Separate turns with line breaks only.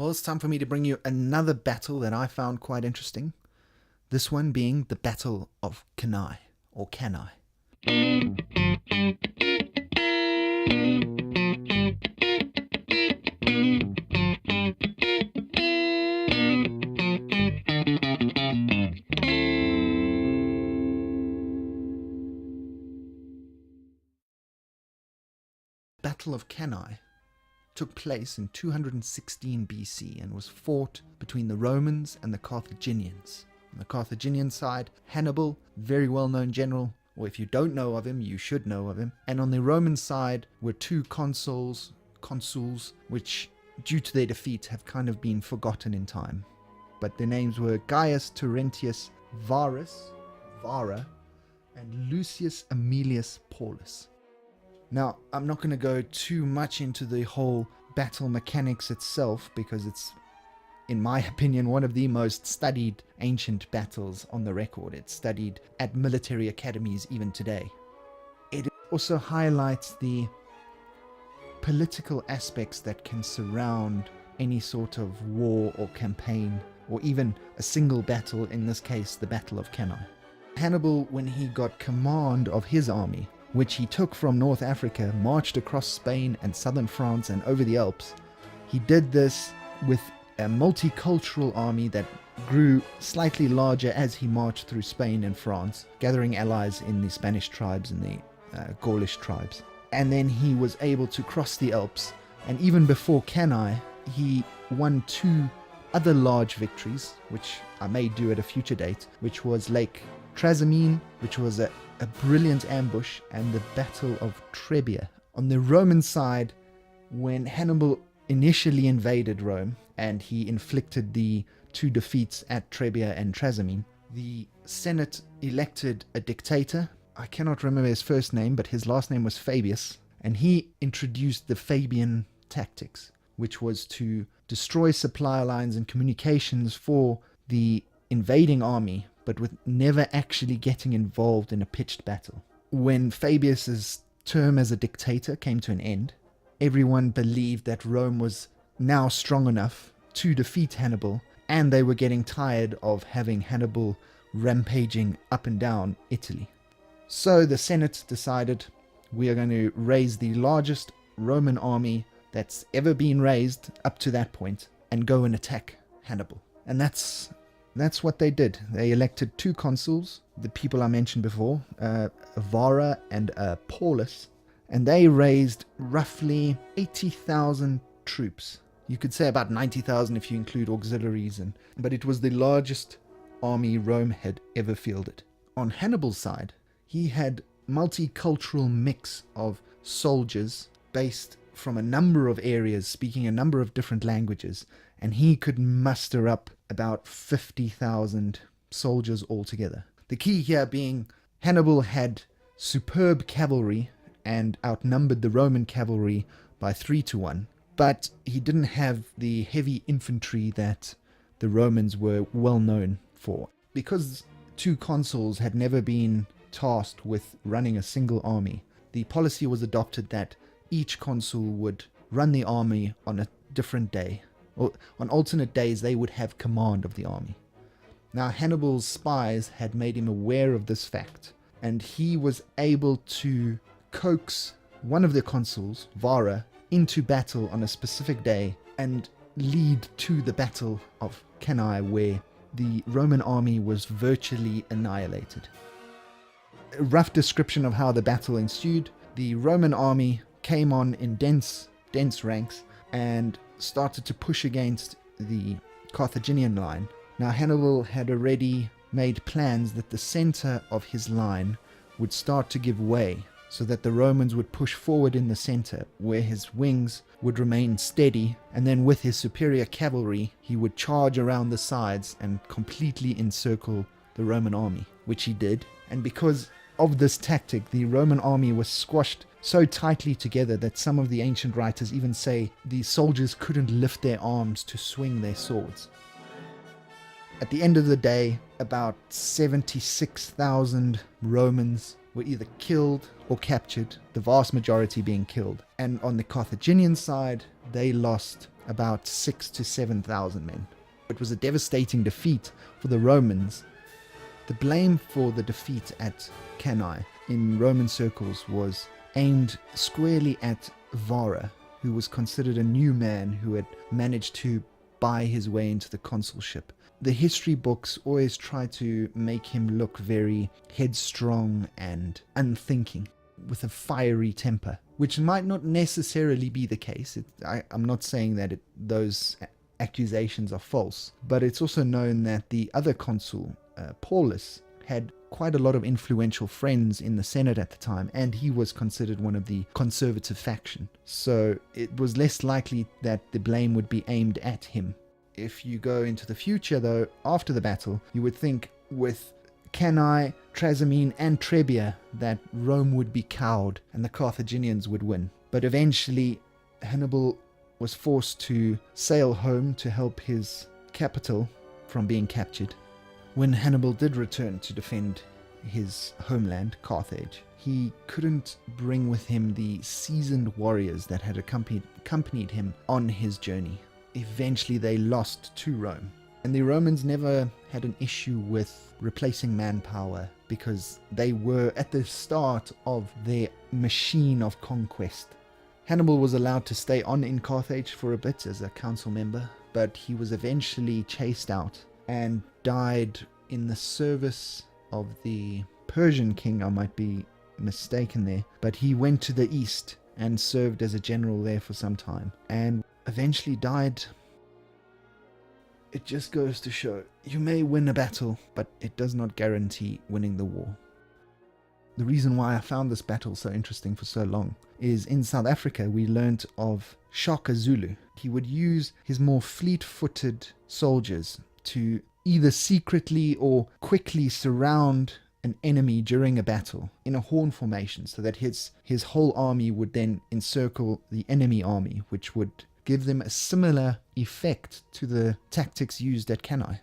Well, it's time for me to bring you another battle that I found quite interesting. This one being the Battle of Cannae, or Cannae. Battle of Cannae took place in 216 BC and was fought between the Romans and the Carthaginians. On the Carthaginian side, Hannibal, very well-known general, or if you don't know of him, you should know of him. And on the Roman side were two consuls, which, due to their defeat, have kind of been forgotten in time. But their names were Gaius Terentius Vara, and Lucius Aemilius Paulus. Now, I'm not going to go too much into the whole battle mechanics itself, because it's, in my opinion, one of the most studied ancient battles on the record. It's studied at military academies even today. It also highlights the political aspects that can surround any sort of war or campaign, or even a single battle, in this case, the Battle of Cannae. Hannibal, when he got command of his army, which he took from North Africa, marched across Spain and southern France and over the Alps. He did this with a multicultural army that grew slightly larger as he marched through Spain and France, gathering allies in the Spanish tribes and the Gaulish tribes. And then he was able to cross the Alps, and even before Cannae, he won two other large victories, which I may do at a future date, which was Lake Trasimene, which was a brilliant ambush, and the Battle of Trebia. On the Roman side, when Hannibal initially invaded Rome and he inflicted the two defeats at Trebia and Trasimene, the Senate elected a dictator. I cannot remember his first name, but his last name was Fabius, and he introduced the Fabian tactics, which was to destroy supply lines and communications for the invading army, but with never actually getting involved in a pitched battle. When Fabius's term as a dictator came to an end, everyone believed that Rome was now strong enough to defeat Hannibal, and they were getting tired of having Hannibal rampaging up and down Italy. So the Senate decided, we are going to raise the largest Roman army that's ever been raised up to that point and go and attack Hannibal. And that's what they did. They elected two consuls, the people I mentioned before, Vara and Paulus, and they raised roughly 80,000 troops. You could say about 90,000 if you include auxiliaries, but it was the largest army Rome had ever fielded. On Hannibal's side, he had multicultural mix of soldiers based from a number of areas, speaking a number of different languages, and he could muster up about 50,000 soldiers altogether. The key here being Hannibal had superb cavalry and outnumbered the Roman cavalry by 3-1, but he didn't have the heavy infantry that the Romans were well known for. Because two consuls had never been tasked with running a single army, the policy was adopted that each consul would run the army on a different day, or on alternate days they would have command of the army. Now Hannibal's spies had made him aware of this fact, and he was able to coax one of the consuls, Vara, into battle on a specific day and lead to the Battle of Cannae, where the Roman army was virtually annihilated. A rough description of how the battle ensued: the Roman army came on in dense ranks and started to push against the Carthaginian line. Now Hannibal had already made plans that the center of his line would start to give way, so that the Romans would push forward in the center, where his wings would remain steady, and then with his superior cavalry he would charge around the sides and completely encircle the Roman army, which he did. And because of this tactic, the Roman army was squashed so tightly together that some of the ancient writers even say the soldiers couldn't lift their arms to swing their swords. At the end of the day, about 76,000 Romans were either killed or captured, the vast majority being killed. And on the Carthaginian side, they lost about 6,000 to 7,000 men. It was a devastating defeat for the Romans. The blame for the defeat at Cannae in Roman circles was aimed squarely at Varra, who was considered a new man who had managed to buy his way into the consulship. The history books always try to make him look very headstrong and unthinking, with a fiery temper, which might not necessarily be the case. I'm not saying that those accusations are false, but it's also known that the other consul, Paulus, had quite a lot of influential friends in the Senate at the time, and he was considered one of the conservative faction. So it was less likely that the blame would be aimed at him. If you go into the future, though, after the battle, you would think with Cannae, Trasimene, and Trebia that Rome would be cowed and the Carthaginians would win. But eventually, Hannibal was forced to sail home to help his capital from being captured. When Hannibal did return to defend his homeland, Carthage, he couldn't bring with him the seasoned warriors that had accompanied him on his journey. Eventually they lost to Rome. And the Romans never had an issue with replacing manpower because they were at the start of their machine of conquest. Hannibal was allowed to stay on in Carthage for a bit as a council member, but he was eventually chased out and died in the service of the Persian king. I might be mistaken there, but he went to the east and served as a general there for some time and eventually died. It just goes to show, you may win a battle, but it does not guarantee winning the war. The reason why I found this battle so interesting for so long is in South Africa we learnt of Shaka Zulu. He would use his more fleet-footed soldiers to either secretly or quickly surround an enemy during a battle in a horn formation so that his whole army would then encircle the enemy army, which would give them a similar effect to the tactics used at Cannae.